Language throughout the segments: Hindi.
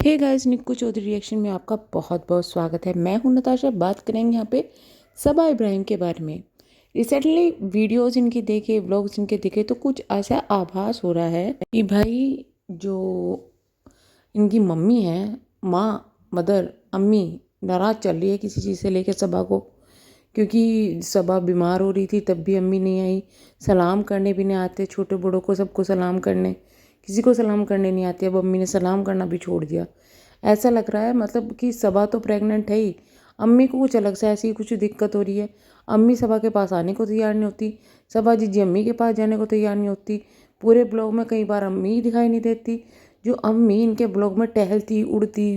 हे गाइस, निक्कू चौधरी रिएक्शन में आपका बहुत बहुत स्वागत है। मैं हूं नताशा। बात करेंगे यहाँ पे सबा इब्राहिम के बारे में। रिसेंटली वीडियोस इनकी देखे, व्लॉग्स इनके देखे तो कुछ ऐसा आभास हो रहा है कि भाई जो इनकी मम्मी है, मदर अम्मी नाराज़ चल रही है किसी चीज़ से लेकर सबा को। क्योंकि सबा बीमार हो रही थी तब भी अम्मी नहीं आई। सलाम करने भी नहीं आते, छोटे बड़ों को सबको सलाम करने, किसी को सलाम करने नहीं आती। अब अम्मी ने सलाम करना भी छोड़ दिया। ऐसा लग रहा है मतलब कि सबा तो प्रेग्नेंट है ही, अम्मी को कुछ अलग से ऐसी कुछ दिक्कत हो रही है। अम्मी सबा के पास आने को तैयार नहीं होती, सबा जीजी अम्मी के पास जाने को तैयार नहीं होती। पूरे ब्लॉग में कई बार अम्मी ही दिखाई नहीं देती। जो अम्मी इनके ब्लॉग में टहलती, उड़ती,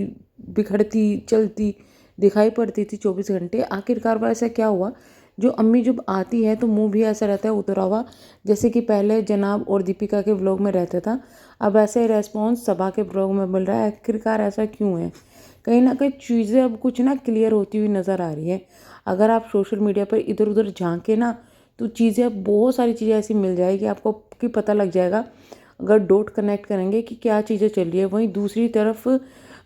बिखरती, चलती दिखाई पड़ती थी 24 घंटे, आखिरकार वो ऐसा क्या हुआ जो अम्मी जब आती है तो मुंह भी ऐसा रहता है उतरा हुआ, जैसे कि पहले जनाब और दीपिका के व्लॉग में रहता था। अब ऐसे रेस्पॉन्स सबा के व्लॉग में मिल रहा है। आखिरकार ऐसा क्यों है? कहीं ना कहीं चीज़ें अब कुछ ना क्लियर होती हुई नज़र आ रही है। अगर आप सोशल मीडिया पर इधर उधर झांके ना तो चीज़ें, अब बहुत सारी चीज़ें ऐसी मिल जाएगी आपको कि पता लग जाएगा अगर डॉट कनेक्ट करेंगे कि क्या चीज़ें चल रही है। वहीं दूसरी तरफ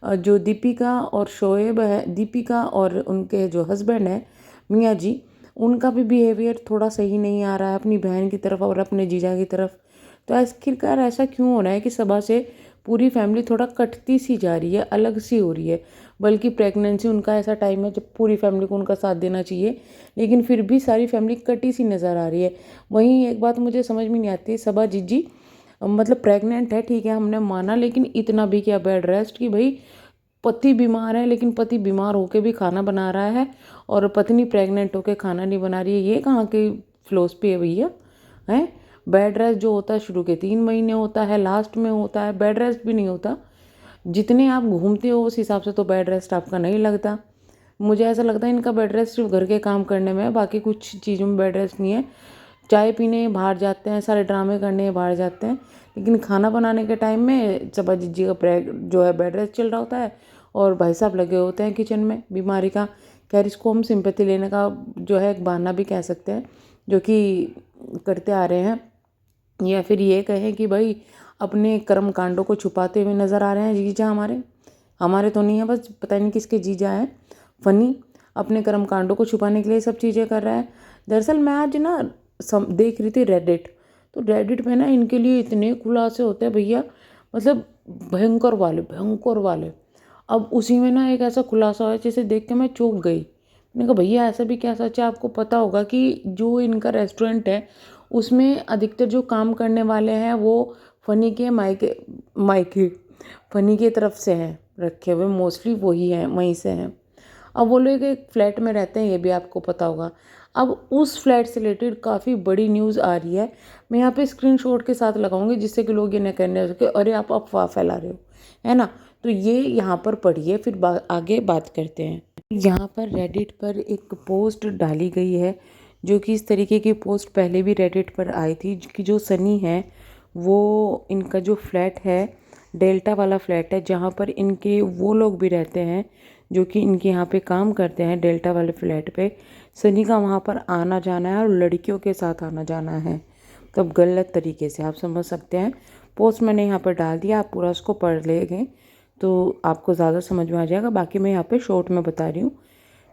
जो दीपिका और शोएब है, दीपिका और उनके जो हस्बैंड है मियाँ जी, उनका भी बिहेवियर थोड़ा सही नहीं आ रहा है अपनी बहन की तरफ और अपने जीजा की तरफ। तो आखिरकार ऐसा क्यों हो रहा है कि सबा से पूरी फैमिली थोड़ा कटती सी जा रही है, अलग सी हो रही है। बल्कि प्रेगनेंसी उनका ऐसा टाइम है जब पूरी फैमिली को उनका साथ देना चाहिए, लेकिन फिर भी सारी फैमिली कटी सी नज़र आ रही है। वहीं एक बात मुझे समझ में नहीं आती, सबा जीजी मतलब प्रेग्नेंट है, ठीक है हमने माना, लेकिन इतना भी क्या बेड रेस्ट कि भाई पति बीमार है लेकिन पति बीमार होकर भी खाना बना रहा है और पत्नी प्रेग्नेंट होकर खाना नहीं बना रही है। ये कहाँ के फिलोसफी है भैया? हैं, बेड रेस्ट जो होता है शुरू के 3 महीने होता है, लास्ट में होता है, बेड रेस्ट भी नहीं होता। जितने आप घूमते हो उस हिसाब से तो बेड रेस्ट आपका नहीं लगता। मुझे ऐसा लगता है इनका बेड रेस्ट सिर्फ घर के काम करने में है, बाकी कुछ चीज़ों में बेड रेस्ट नहीं है। चाय पीने बाहर जाते हैं, सारे ड्रामे करने बाहर जाते हैं, लेकिन खाना बनाने के टाइम में सबा जीजी का जो है बेड रेस्ट चल रहा होता है और भाई साहब लगे होते हैं किचन में बीमारी का। खैर, इसको हम सिंपैथी लेने का जो है एक बहाना भी कह सकते हैं, जो कि करते आ रहे हैं। या फिर ये कहें कि भाई अपने कर्म कांडों को छुपाते हुए नज़र आ रहे हैं जीजा हमारे। हमारे तो नहीं है, बस पता नहीं किसके जीजा हैं। फनी अपने कर्म कांडों को छुपाने के लिए सब चीज़ें कर रहा है। दरअसल मैं आज ना देख रही थी रेडिट, तो रेडिट पे ना इनके लिए इतने खुलासे होते हैं भैया, मतलब भयंकर वाले भयंकर वाले। अब उसी में ना एक ऐसा खुलासा है जिसे देख के मैं चौंक गई। मैंने कहा भैया ऐसा भी क्या सच है? आपको पता होगा कि जो इनका रेस्टोरेंट है उसमें अधिकतर जो काम करने वाले हैं वो फनी के मायके मायके फनी की तरफ से हैं रखे हुए, मोस्टली वही हैं, वहीं से हैं। अब वो लोग एक फ्लैट में रहते हैं, ये भी आपको पता होगा। अब उस फ्लैट से रिलेटेड काफ़ी बड़ी न्यूज़ आ रही है। मैं यहाँ पे स्क्रीनशॉट के साथ लगाऊंगी जिससे कि लोग ये न कहने सके अरे आप अफवाह फैला रहे हो, है ना। तो ये यहाँ पर पढ़िए, फिर आगे बात करते हैं। यहाँ पर रेडिट पर एक पोस्ट डाली गई है, जो कि इस तरीके की पोस्ट पहले भी रेडिट पर आई थी कि जो सनी है वो, इनका जो फ्लैट है डेल्टा वाला फ्लैट है जहाँ पर इनके वो लोग भी रहते हैं जो कि इनके यहाँ पे काम करते हैं डेल्टा वाले फ्लैट पे। सनी का वहाँ पर आना जाना है और लड़कियों के साथ आना जाना है, तब गलत तरीके से आप समझ सकते हैं। पोस्ट मैंने यहाँ पर डाल दिया, आप पूरा उसको पढ़ लेंगे तो आपको ज़्यादा समझ में आ जाएगा। बाकी मैं यहाँ पे शॉर्ट में बता रही हूँ।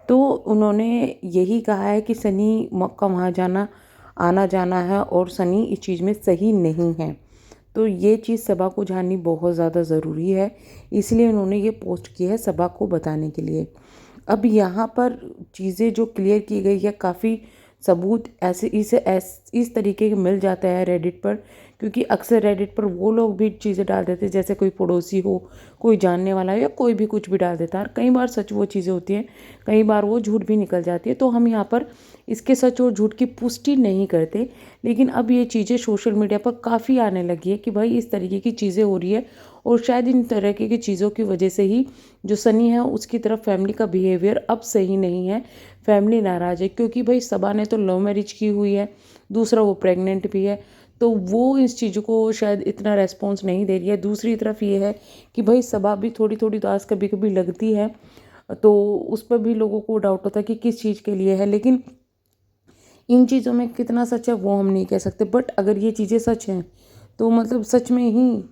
तो उन्होंने यही कहा है कि सनी का वहाँ जाना आना जाना है और सनी इस चीज़ में सही नहीं है। तो ये चीज़ सबा को जाननी बहुत ज़्यादा ज़रूरी है, इसलिए उन्होंने ये पोस्ट की है सबा को बताने के लिए। अब यहाँ पर चीज़ें जो क्लियर की गई है, काफ़ी सबूत ऐसे इस तरीके के मिल जाता है रेडिट पर, क्योंकि अक्सर रेडिट पर वो लोग भी चीज़ें डाल देते हैं, जैसे कोई पड़ोसी हो, कोई जानने वाला हो या कोई भी कुछ भी डाल देता है। और कई बार सच वो चीज़ें होती हैं, कई बार वो झूठ भी निकल जाती है। तो हम यहाँ पर इसके सच और झूठ की पुष्टि नहीं करते, लेकिन अब ये चीज़ें सोशल मीडिया पर काफ़ी आने लगी है कि भाई इस तरीके की चीज़ें हो रही है और शायद इन तरह की चीज़ों की वजह से ही जो सनी है उसकी तरफ फैमिली का बिहेवियर अब सही नहीं है। फैमिली नाराज़ है क्योंकि भाई सबा ने तो लव मैरिज की हुई है, दूसरा वो प्रेग्नेंट भी है, तो वो इस चीज़ों को शायद इतना रेस्पॉन्स नहीं दे रही है। दूसरी तरफ ये है कि भाई सबा भी थोड़ी थोड़ी उदास कभी कभी लगती है, तो उस पर भी लोगों को डाउट होता है कि किस चीज़ के लिए है। लेकिन इन चीज़ों में कितना सच है वो हम नहीं कह सकते, बट अगर ये चीज़ें सच हैं तो मतलब सच में ही,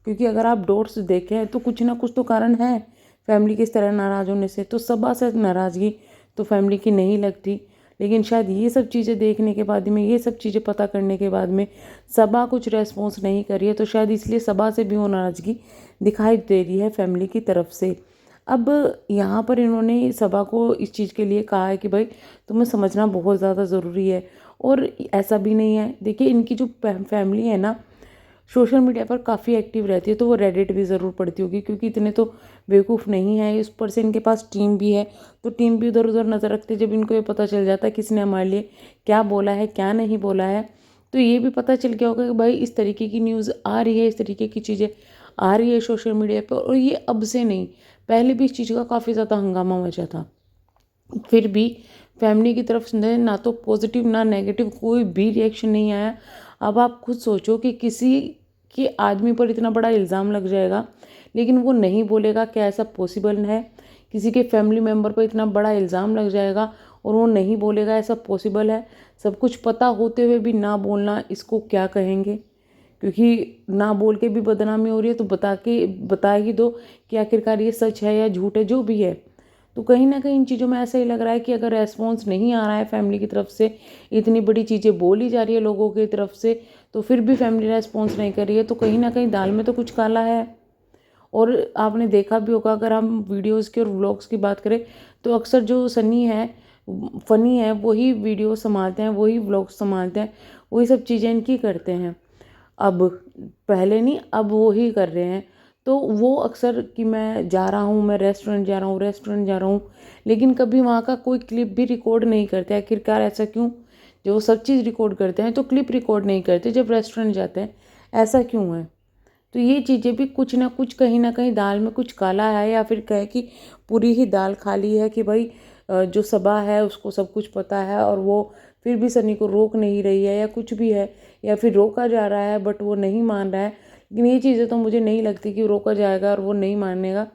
क्योंकि अगर आप डॉट्स देखें तो कुछ ना कुछ तो कारण है फैमिली के इस तरह नाराज़ होने से। तो सबा से नाराज़गी तो फैमिली की नहीं लगती, लेकिन शायद ये सब चीज़ें देखने के बाद में, ये सब चीज़ें पता करने के बाद में सबा कुछ रेस्पॉन्स नहीं कर रही है, तो शायद इसलिए सबा से भी वो नाराज़गी दिखाई दे रही है फैमिली की तरफ से। अब यहाँ पर इन्होंने सबा को इस चीज़ के लिए कहा है कि भाई तुम्हें समझना बहुत ज़्यादा ज़रूरी है। और ऐसा भी नहीं है, देखिए इनकी जो फैमिली है ना, सोशल मीडिया पर काफ़ी एक्टिव रहती है, तो वो रेडिट भी ज़रूर पढ़ती होगी, क्योंकि इतने तो बेवकूफ़ नहीं है। उस पर से इनके पास टीम भी है, तो टीम भी उधर उधर नज़र रखते हैं। जब इनको ये पता चल जाता है किसने हमारे लिए क्या बोला है क्या नहीं बोला है, तो ये भी पता चल गया होगा कि भाई इस तरीके की न्यूज़ आ रही है, इस तरीके की चीज़ें आ रही है सोशल मीडिया पर। और ये अब से नहीं, पहले भी इस चीज़ का काफ़ी ज़्यादा हंगामा मचा था। फिर भी फैमिली की तरफ से ना तो पॉजिटिव ना नेगेटिव कोई भी रिएक्शन नहीं आया। अब आप खुद सोचो कि किसी के आदमी पर इतना बड़ा इल्ज़ाम लग जाएगा, लेकिन वो नहीं बोलेगा, क्या ऐसा पॉसिबल है? किसी के फैमिली मेम्बर पर इतना बड़ा इल्ज़ाम लग जाएगा और वो नहीं बोलेगा, ऐसा पॉसिबल है? सब कुछ पता होते हुए भी ना बोलना, इसको क्या कहेंगे? क्योंकि ना बोल के भी बदनामी हो रही है, तो बता ही दो कि आखिरकार ये सच है या झूठ है, जो भी है। तो कहीं ना कहीं इन चीज़ों में ऐसा ही लग रहा है कि अगर रेस्पॉन्स नहीं आ रहा है फैमिली की तरफ से, इतनी बड़ी चीज़ें बोली जा रही है लोगों की तरफ से, तो फिर भी फैमिली रेस्पॉन्स नहीं कर रही है, तो कहीं ना कहीं दाल में तो कुछ काला है। और आपने देखा भी होगा, अगर हम वीडियोज़ की और व्लॉग्स की बात करें, तो अक्सर जो सनी है, फ़नी है, वही वीडियो संभालते हैं, वही व्लॉग्स संभालते हैं, वही सब चीज़ें इनकी करते हैं। अब पहले नहीं, अब वो ही कर रहे हैं। तो वो अक्सर कि मैं जा रहा हूँ, मैं रेस्टोरेंट जा रहा हूँ, रेस्टोरेंट जा रहा हूँ, लेकिन कभी वहाँ का कोई क्लिप भी रिकॉर्ड नहीं करते। आखिरकार ऐसा क्यों? जो वो सब चीज़ रिकॉर्ड करते हैं तो क्लिप रिकॉर्ड नहीं करते जब रेस्टोरेंट जाते हैं, ऐसा क्यों है? तो ये चीज़ें भी कुछ ना कुछ, कहीं ना कहीं दाल में कुछ काला है, या फिर कहे कि पूरी ही दाल खाली है कि भाई जो सबा है उसको सब कुछ पता है और वो फिर भी सनी को रोक नहीं रही है, या कुछ भी है, या फिर रोका जा रहा है बट वो नहीं मान रहा है। लेकिन ये चीज़ें तो मुझे नहीं लगती कि रोका जाएगा और वो नहीं मानेगा।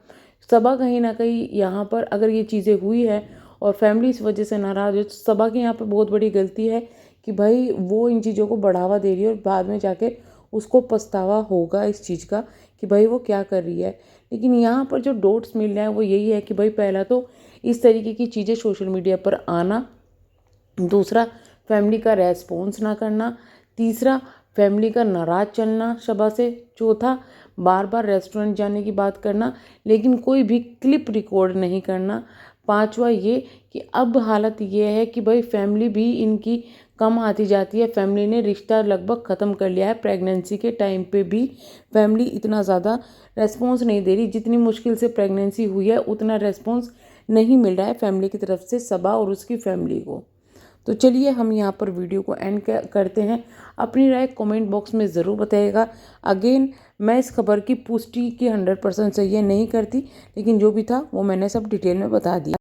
सबा कहीं ना कहीं यहाँ पर, अगर ये चीज़ें हुई है और फैमिली इस वजह से नाराज़ है, तो सबा की यहाँ पर बहुत बड़ी गलती है कि भाई वो इन चीज़ों को बढ़ावा दे रही है और बाद में जाके उसको पछतावा होगा इस चीज़ का कि भाई वो क्या कर रही है। लेकिन यहाँ पर जो डॉट्स मिल रहे हैं वो यही है कि भाई पहला तो इस तरीके की चीज़ें सोशल मीडिया पर आना, दूसरा फैमिली का रेस्पॉन्स ना करना, तीसरा फैमिली का नाराज़ चलना शबा से, चौथा बार बार रेस्टोरेंट जाने की बात करना लेकिन कोई भी क्लिप रिकॉर्ड नहीं करना, पांचवा ये कि अब हालत ये है कि भाई फैमिली भी इनकी कम आती जाती है। फैमिली ने रिश्ता लगभग ख़त्म कर लिया है। प्रेगनेंसी के टाइम पे भी फैमिली इतना ज़्यादा रेस्पॉन्स नहीं दे रही, जितनी मुश्किल से प्रेगनेंसी हुई है उतना रेस्पॉन्स नहीं मिल रहा है फैमिली की तरफ से सबा और उसकी फैमिली को। तो चलिए हम यहाँ पर वीडियो को एंड करते हैं। अपनी राय कमेंट बॉक्स में ज़रूर बताइएगा। अगेन मैं इस खबर की पुष्टि की 100% सही है नहीं करती, लेकिन जो भी था वो मैंने सब डिटेल में बता दिया।